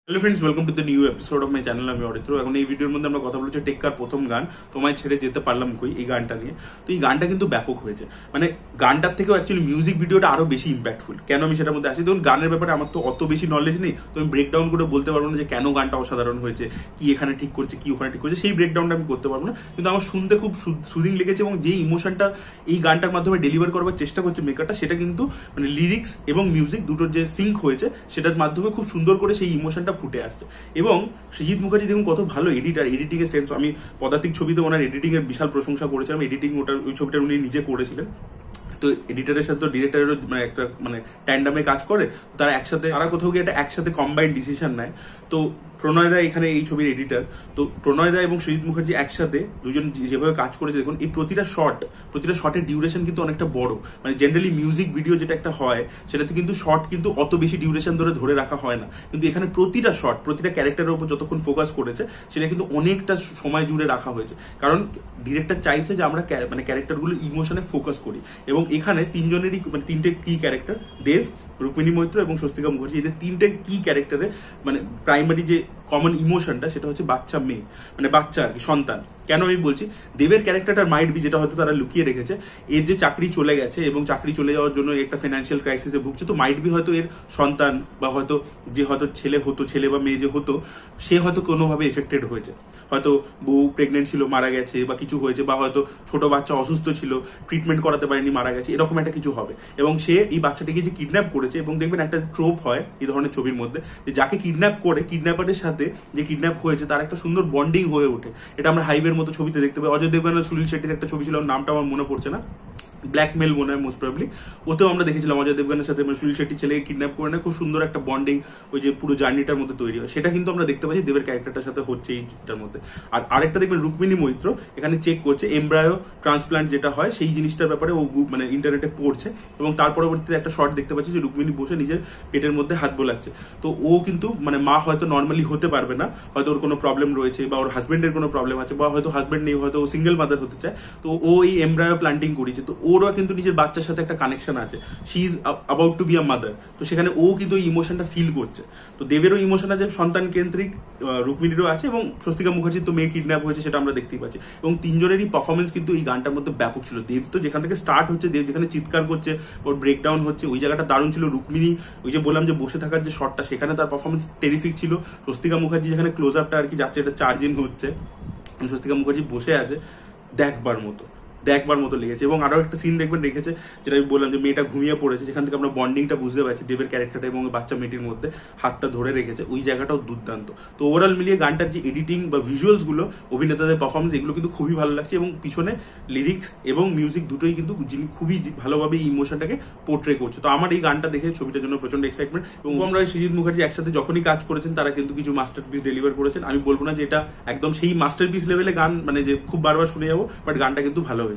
Hello friends, welcome to the new episode of my channel. আমি অরিত্র। এখন এই ভিডিওর মধ্যে আমরা কথা বলছি টেক্কার প্রথম গান তোমায় ছেড়ে যেতে পারলাম কই, এই গানটা নিয়ে। তো এই গানটা কিন্তু ব্যাপক হয়েছে, মানে গানটার থেকেও অ্যাকচুয়ালি মিউজিক ভিডিওটা আরো বেশি ইম্প্যাক্টফুল। কেন আমি সেটার মধ্যে আসি, দেখুন গানের ব্যাপারে আমার তো অত বেশি নলেজ নেই, তো আমি ব্রেকডাউন করে বলতে পারবো না যে কেন গানটা অসাধারণ হয়েছে, কি এখানে ঠিক করছে, কি ওখানে ঠিক করছে, সেই ব্রেকডাউনটা আমি করতে পারবো না। কিন্তু আমার শুনতে খুব সুদিং লেগেছে এবং যেই ইমোশনটা এই গানটার মাধ্যমে ডেলিভার করবার চেষ্টা করছে মেকারটা, সেটা কিন্তু মানে লিরিক্স এবং মিউজিক দুটোর যে সিঙ্ক হয়েছে সেটার মাধ্যমে খুব সুন্দর করে সেই ইমোশনটা ফুটে আসছে। এবং সৃজিত মুখার্জি দেখুন কত ভালো এডিটার, এডিটিং এর সেন্স। আমি পদাতিক ছবিতে ওনার এডিটিং এর বিশাল প্রশংসা করেছিলাম। এডিটিং ওই ছবিটা উনি নিজে করেছিলেন। তো এডিটারের সাথে তো ডিরেক্টরেরও মানে একটা মানে ট্যান্ডামে কাজ করে, তারা একসাথে তারা কোথাও গিয়ে একটা একসাথে কম্বাইন্ড ডিসিশন নেয়। তো প্রণয় দা এখানে এই ছবির এডিটার, তো প্রণয় দা এবং সৃজিত মুখার্জি একসাথে দুজন যেভাবে কাজ করেছে দেখুন, এই প্রতিটা শটের ডিউরেশন কিন্তু অনেকটা বড়। মানে জেনারেলি মিউজিক ভিডিও যেটা একটা হয় সেটাতে কিন্তু শর্ট কিন্তু অত বেশি ডিউরেশন ধরে রাখা হয় না, কিন্তু এখানে প্রতিটা শট প্রতিটা ক্যারেক্টারের উপর যতক্ষণ ফোকাস করেছে সেটা কিন্তু অনেকটা সময় জুড়ে রাখা হয়েছে। কারণ ডিরেক্টর চাইছে যে আমরা মানে ক্যারেক্টারগুলোর ইমোশনে ফোকাস করি। এবং এখানে তিনজনেরই মানে তিনটে কি ক্যারেক্টার, দেব, রুক্মিণী মৈত্র এবং স্বস্তিকা মুখার্জি, এদের তিনটে কি ক্যারেক্টারে মানে প্রাইমারি যে কমন ইমোশনটা সেটা হচ্ছে বাচ্চা মেয়ে, মানে বাচ্চা আর কি, সন্তান। কেন আমি বলছি, দেবের ক্যারেক্টারটার মাইট বি, যেটা হয়তো তারা লুকিয়ে রেখেছে, এর যে চাকরি চলে গেছে এবং চাকরি চলে যাওয়ার জন্য একটা ফিনান্সিয়াল ক্রাইসিসে ভুগছে, তো মাইট বি হয়তো এর সন্তান বা হয়তো যে হয়তো ছেলে বা মেয়ে যে হতো, সে হয়তো কোনোভাবে এফেক্টেড হয়েছে। হয়তো বউ প্রেগনেন্ট ছিল, মারা গেছে বা কিছু হয়েছে, বা হয়তো ছোট বাচ্চা অসুস্থ ছিল, ট্রিটমেন্ট করাতে পারেনি, মারা গেছে, এরকম একটা কিছু হবে। এবং সে এই বাচ্চাটিকে যে কিডন্যাপ করেছে, এবং দেখবেন একটা ট্রোপ হয় এই ধরনের ছবির মধ্যে, যে যাকে কিডন্যাপ করে কিডন্যাপারের সাথে যে কিডন্যাপ হয়েছে তার একটা সুন্দর বন্ডিং হয়ে ওঠে। এটা আমরা হাইবের মতো ছবিতে দেখতে পাই। অজয় দেবগন আর সুনীল শেট্টির একটা ছবি ছিল, নামটা আমার মনে পড়ছে না, ব্ল্যাকমেল মনে হয় মোস্ট প্রবলি, ওতেও আমরা দেখেছিলাম অজয় দেবগনের সাথে সুনীল শেট্টি ছেলেকে কিডন্যাপ করে নেয়, খুব সুন্দর একটা বন্ডিং ওই যে পুরো জার্নিটার মধ্যে তৈরি হয়। সেটা কিন্তু আমরা দেখতে পাচ্ছি দেবের ক্যারেক্টারটার সাথে হচ্ছে এইটার মধ্যে। আর আরেকটা দেখবেন রুক্মিণী মৈত্র এখানে চেক করছে এমব্রায়ো ট্রান্সপ্লান্ট যেটা হয় সেই জিনিসটার ব্যাপারে ও মানে ইন্টারনেটে পড়ছে, এবং তার পরবর্তীতে একটা শর্ট দেখতে পাচ্ছি যে রুক্মিণী বসে নিজের পেটের মধ্যে হাত বোলাচ্ছে। তো ও কিন্তু মানে মা হয়তো নর্মালি হতে পারবে না, হয়তো ওর কোনো প্রবলেম রয়েছে বা ওর হাজবেন্ডের কোনো প্রবলেম আছে, বা হয়তো হাজবেন্ড নেই, হয়তো ও সিঙ্গেল মাদার হতে চায়। তো ও এই এমব্রায়ো প্লান্টিং করেছে, তো ওরও কিন্তু নিজের বাচ্চার সাথে একটা কানেকশন আছে, she is about to be a mother. তো সেখানে ও কিন্তু এই ইমোশনটা ফিল করছে। তো দেবেরও ইমোশন আছে, সন্তান কেন্দ্রিক, রুক্মিণীরও আছে, এবং স্বস্তিকা মুখার্জির তো মেয়ে কিডন্যাপ হয়েছে সেটা আমরা দেখতেই পাচ্ছি। এবং তিনজনেরই পারফরমেন্স কিন্তু এই গানটার মধ্যে ব্যাপক ছিল। দেব তো যেখান থেকে স্টার্ট হচ্ছে, দেব যেখানে চিৎকার করছে, ওর ব্রেকডাউন হচ্ছে, ওই জায়গাটা দারুণ ছিল। রুক্মিণী ওই যে বললাম যে বসে থাকার যে শটটা, সেখানে তার পারফরমেন্স টেরিফিক ছিল। স্বস্তিকা মুখার্জি যেখানে ক্লোজ আপটা আর কি যাচ্ছে, এটা চার্জিং হচ্ছে, স্বস্তিকা মুখার্জি বসে আছে, দেখবার মতো লেগেছে। এবং আরো একটা সিন দেখবেন রেখেছে, যেটা আমি বললাম যে মেয়েটা ঘুমিয়ে পড়েছে, যেখান থেকে আমরা বন্ডিংটা বুঝতে পারছি দেবের ক্যারেক্টারটা এবং বাচ্চা মেয়েটির মধ্যে হাতটা ধরে রেখেছে, ওই জায়গাটাও দুর্দান্ত। তো ওভারঅল মিলিয়ে গানটার যে এডিটিং বা ভিজুয়ালস গুলো, অভিনেতাদের পারফরমেন্স, এগুলো কিন্তু খুবই ভালো লাগছে। এবং পিছনে লিরিক্স এবং মিউজিক দুটোই কিন্তু খুবই ভালোভাবে ইমোশনটাকে পোর্ট্রে করছে। তো আমার এই গানটা দেখে ছবিটার জন্য প্রচন্ড এক্সাইটমেন্ট। এবং আমরা সৃজিত মুখার্জি একসাথে যখনই কাজ করেছেন তারা কিন্তু কিছু মাস্টারপিস ডেলিভার করেছেন। আমি বলবো না যে এটা একদম সেই মাস্টারপিস লেভেলে গান, মানে যে খুব বারবার শুনে যাবো, বাট গানটা কিন্তু ভালো হয়েছে।